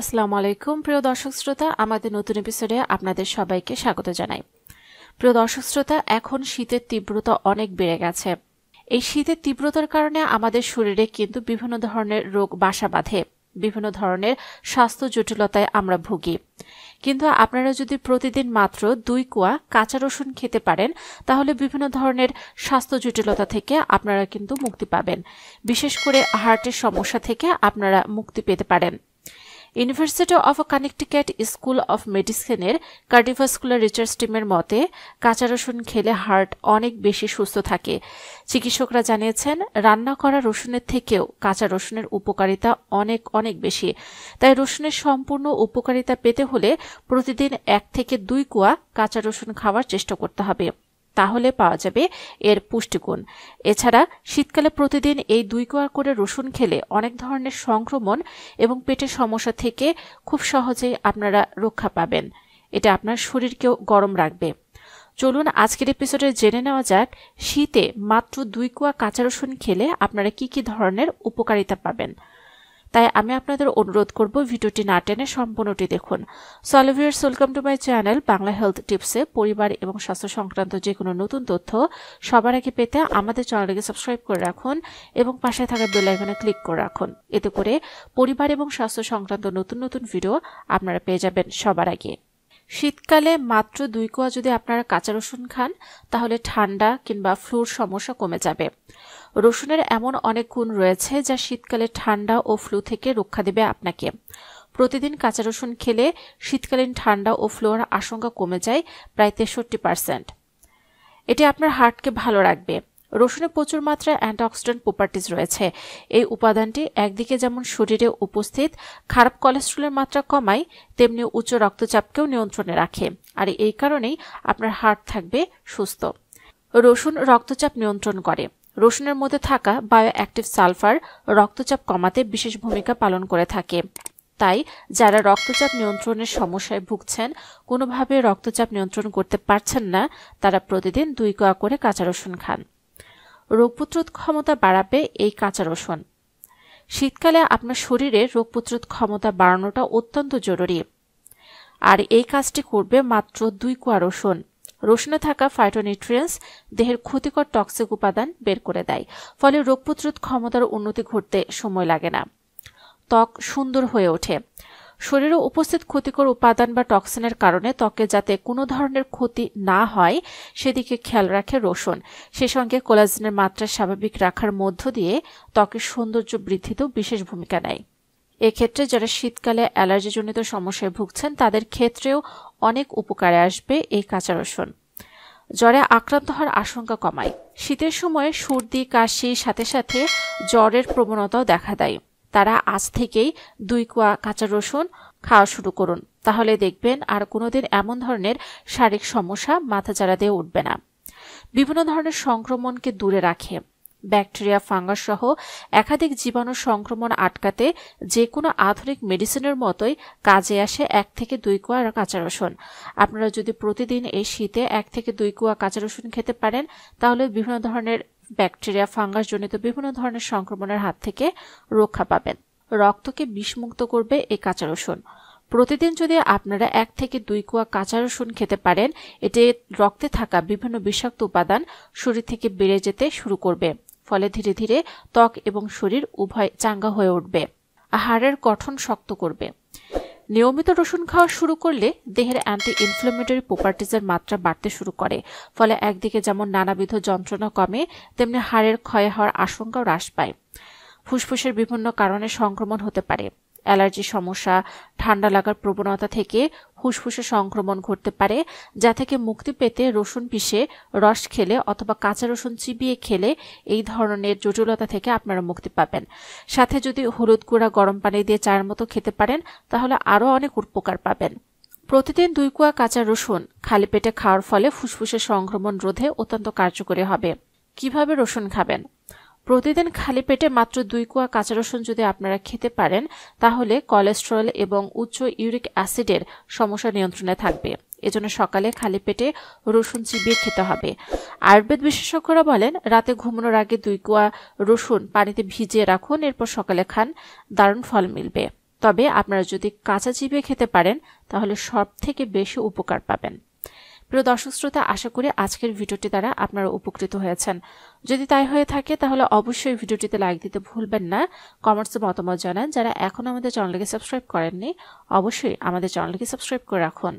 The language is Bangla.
আসসালামু আলাইকুম প্রিয় দর্শক শ্রোতা, আমাদের নতুন এপিসোডে আপনাদের সবাইকে স্বাগত জানাই। প্রিয় দর্শক শ্রোতা, এখন শীতের তীব্রতা অনেক বেড়ে গেছে। এই শীতের তীব্রতার কারণে আমাদের শরীরে কিন্তু বিভিন্ন ধরনের রোগ বাসা বাঁধে, বিভিন্ন ধরনের স্বাস্থ্য জটিলতায় আমরা ভুগি। কিন্তু আপনারা যদি প্রতিদিন মাত্র 2 কোয়া কাঁচা রসুন খেতে পারেন, তাহলে বিভিন্ন ধরনের স্বাস্থ্য জটিলতা থেকে আপনারা কিন্তু মুক্তি পাবেন। বিশেষ করে হার্টের সমস্যা থেকে আপনারা মুক্তি পেতে পারেন। University of Connecticut school of মেডিসিনের কার্ডিওভাস্কুলার রিসার্চ টিমের মতে কাঁচা রসুন খেলে হার্ট অনেক বেশি সুস্থ থাকে। চিকিৎসকরা জানিয়েছেন, রান্না করা রসুনের থেকেও কাঁচা রসুনের উপকারিতা অনেক অনেক বেশি। তাই রসুনের সম্পূর্ণ উপকারিতা পেতে হলে প্রতিদিন 1 থেকে 2 কোয়া কাঁচা রসুন খাওয়ার চেষ্টা করতে হবে, তাহলে পাওয়া যাবে এর পুষ্টিগুণ। এছাড়া শীতকালে প্রতিদিন এই 2 কোয়া করে রসুন খেলে অনেক ধরনের সংক্রমণ এবং পেটের সমস্যা থেকে খুব সহজেই আপনারা রক্ষা পাবেন। এটা আপনার শরীরকেও গরম রাখবে। চলুন আজকের এপিসোডে জেনে নেওয়া যাক, শীতে মাত্র 2 কোয়া কাঁচা রসুন খেলে আপনারা কি কি ধরনের উপকারিতা পাবেন। তাই আমি আপনাদের অনুরোধ করব, ভিডিওটি না টেনে সম্পূর্ণটি দেখুন। So hello viewers, welcome to my channel Bangla health টিপসে। পরিবার এবং স্বাস্থ্য সংক্রান্ত যে কোনো নতুন তথ্য সবার আগে পেতে আমাদের চ্যানেলটিকে সাবস্ক্রাইব করে রাখুন এবং পাশে থাকা বেল আইকনে ক্লিক করে রাখুন। এতে করে পরিবার এবং স্বাস্থ্য সংক্রান্ত নতুন নতুন ভিডিও আপনারা পেয়ে যাবেন সবার আগে। শীতকালে মাত্র 2 কোয়া যদি আপনারা কাঁচা রসুন খান, তাহলে ঠান্ডা কিংবা ফ্লুর সমস্যা কমে যাবে। রসুনের এমন অনেক গুণ রয়েছে যা শীতকালে ঠান্ডা ও ফ্লু থেকে রক্ষা দেবে আপনাকে। প্রতিদিন কাঁচা রসুন খেলে শীতকালীন ঠান্ডা ও ফ্লুর আশঙ্কা কমে যায় প্রায় 63%। এটি আপনার হার্টকে ভালো রাখবে। রসুনে প্রচুর মাত্রায় অ্যান্টিঅক্সিডেন্ট প্রপার্টিজ রয়েছে। এই উপাদানটি একদিকে যেমন শরীরে উপস্থিত খারাপ কোলেস্টেরলের মাত্রা কমায়, তেমনি উচ্চ রক্তচাপকেও নিয়ন্ত্রণে রাখে। আর এই কারণেই আপনার হার্ট থাকবে সুস্থ। রসুন রক্তচাপ নিয়ন্ত্রণ করে। রসুনের মধ্যে থাকা বায়োঅ্যাক্টিভ সালফার রক্তচাপ কমাতে বিশেষ ভূমিকা পালন করে থাকে। তাই যারা রক্তচাপ নিয়ন্ত্রণের সমস্যায় ভুগছেন, কোনোভাবে রক্তচাপ নিয়ন্ত্রণ করতে পারছেন না, তারা প্রতিদিন 2 কোয়া করে কাঁচা রসুন খান। রোগ প্রতিরোধ ক্ষমতা বাড়াবে এই কাঁচা রসুন। শীতকালে আপনার শরীরে রোগ প্রতিরোধ ক্ষমতা বাড়ানোটা অত্যন্ত জরুরি, আর এই কাজটি করবে মাত্র 2 কোয়া রসুন। রসুনে থাকা ফাইটোনিউট্রিয়েন্টস দেহের ক্ষতিকর টক্সিক উপাদান বের করে দেয়, ফলে রোগ প্রতিরোধ ক্ষমতার উন্নতি ঘটতে সময় লাগে না। ত্বক সুন্দর হয়ে ওঠে। শরীরে উপস্থিত ক্ষতিকর উপাদান বা টক্সিনের কারণে ত্বকে যাতে কোনো ধরনের ক্ষতি না হয় সেদিকে খেয়াল রাখে রসুন। সে সঙ্গে কোলাজেনের মাত্রা স্বাভাবিক রাখার মধ্য দিয়ে ত্বকের সৌন্দর্য বৃদ্ধিতেও বিশেষ ভূমিকা নেয়। এক্ষেত্রে যারা শীতকালে অ্যালার্জিজনিত সমস্যায় ভুগছেন, তাদের ক্ষেত্রেও অনেক উপকারে আসবে এই কাঁচা রসুন। জ্বরে আক্রান্ত হওয়ার আশঙ্কা কমায়। শীতের সময় সর্দি কাশির সাথে সাথে জ্বরের প্রবণতাও দেখা দেয়। তারা আজ থেকেই 2 কোয়া কাঁচা রসুন খাওয়া শুরু করুন, তাহলে দেখবেন আর কোনোদিন এমন ধরনের শারীরিক সমস্যা মাথাচাড়া দিয়ে উঠবে না। বিভিন্ন ধরনের সংক্রমণকে দূরে রাখে। ব্যাকটেরিয়া, ফাঙ্গাস সহ একাধিক জীবাণু সংক্রমণ আটকাতে যে কোনো আধুনিক মেডিসিনের মতোই কাজে আসে 1 থেকে 2 কোয়া কাঁচা রসুন। আপনারা যদি প্রতিদিন এই শীতে 1 থেকে 2 কোয়া কাঁচা রসুন খেতে পারেন, তাহলে বিভিন্ন ধরনের ব্যাকটেরিয়া, ফাঙ্গাস জনিত বিভিন্ন ধরনের সংক্রমণের হাত থেকে রক্ষা পাবেন। রক্তকে বিষমুক্ত করবে এই কাঁচা রসুন। প্রতিদিন যদি আপনারা 1 থেকে 2 কোয়া কাঁচা রসুন খেতে পারেন, এতে রক্তে থাকা বিভিন্ন বিষাক্ত উপাদান শরীর থেকে বেড়ে যেতে শুরু করবে, ফলে ধীরে ধীরে ত্বক এবং শরীর উভয় চাঙ্গা হয়ে উঠবে। হাড়ের গঠন শক্ত করবে। নিয়মিত রসুন খাওয়া শুরু করলে দেহের অ্যান্টি ইনফ্ল্যামেটরি প্রপার্টিজের মাত্রা বাড়তে শুরু করে, ফলে একদিকে যেমন নানাবিধ যন্ত্রণা কমে, তেমনি হাড়ের ক্ষয় হওয়ার আশঙ্কাও হ্রাস পায়। ফুসফুসের বিভিন্ন কারণে সংক্রমণ হতে পারে। অ্যালার্জি সমস্যা, ঠান্ডা লাগার প্রবণতা থেকে ফুসফুসে সংক্রমণ ঘটতে পারে, যা থেকে মুক্তি পেতে রসুন পিষে রস খেলে অথবা কাঁচা রসুন চিবিয়ে খেলে এই ধরনের জটিলতা থেকে আপনারা মুক্তি পাবেন। সাথে যদি হলুদ গুঁড়া গরম পানি দিয়ে চায়ের মতো খেতে পারেন, তাহলে আরও অনেক উপকার পাবেন। প্রতিদিন 2 কোয়া কাঁচা রসুন খালি পেটে খাওয়ার ফলে ফুসফুসের সংক্রমণ রোধে অত্যন্ত কার্যকরী হবে। কিভাবে রসুন খাবেন? প্রতিদিন খালি পেটে মাত্র 2 কোয়া কাঁচা রসুন যদি আপনারা খেতে পারেন, তাহলে কোলেস্টেরল এবং উচ্চ ইউরিক অ্যাসিডের সমস্যা নিয়ন্ত্রণে থাকবে। এজন্য সকালে খালি পেটে রসুন চিবিয়ে খেতে হবে। আয়ুর্বেদ বিশেষজ্ঞরা বলেন, রাতে ঘুমানোর আগে 2 কোয়া রসুন পানিতে ভিজিয়ে রাখুন, এরপর সকালে খান, দারুণ ফল মিলবে। তবে আপনারা যদি কাঁচা চিবিয়ে খেতে পারেন তাহলে সবথেকে বেশি উপকার পাবেন। প্রিয় দর্শক শ্রোতা, আশা করি আজকের ভিডিওটি দ্বারা আপনারা উপকৃত হয়েছেন। যদি তাই হয়ে থাকে তাহলে অবশ্যই ভিডিওটিতে লাইক দিতে ভুলবেন না। কমেন্টসে মতামত জানান। যারা এখন আমাদের চ্যানেলটিকে সাবস্ক্রাইব করেননি অবশ্যই আমাদের চ্যানেলটিকে সাবস্ক্রাইব করে রাখুন।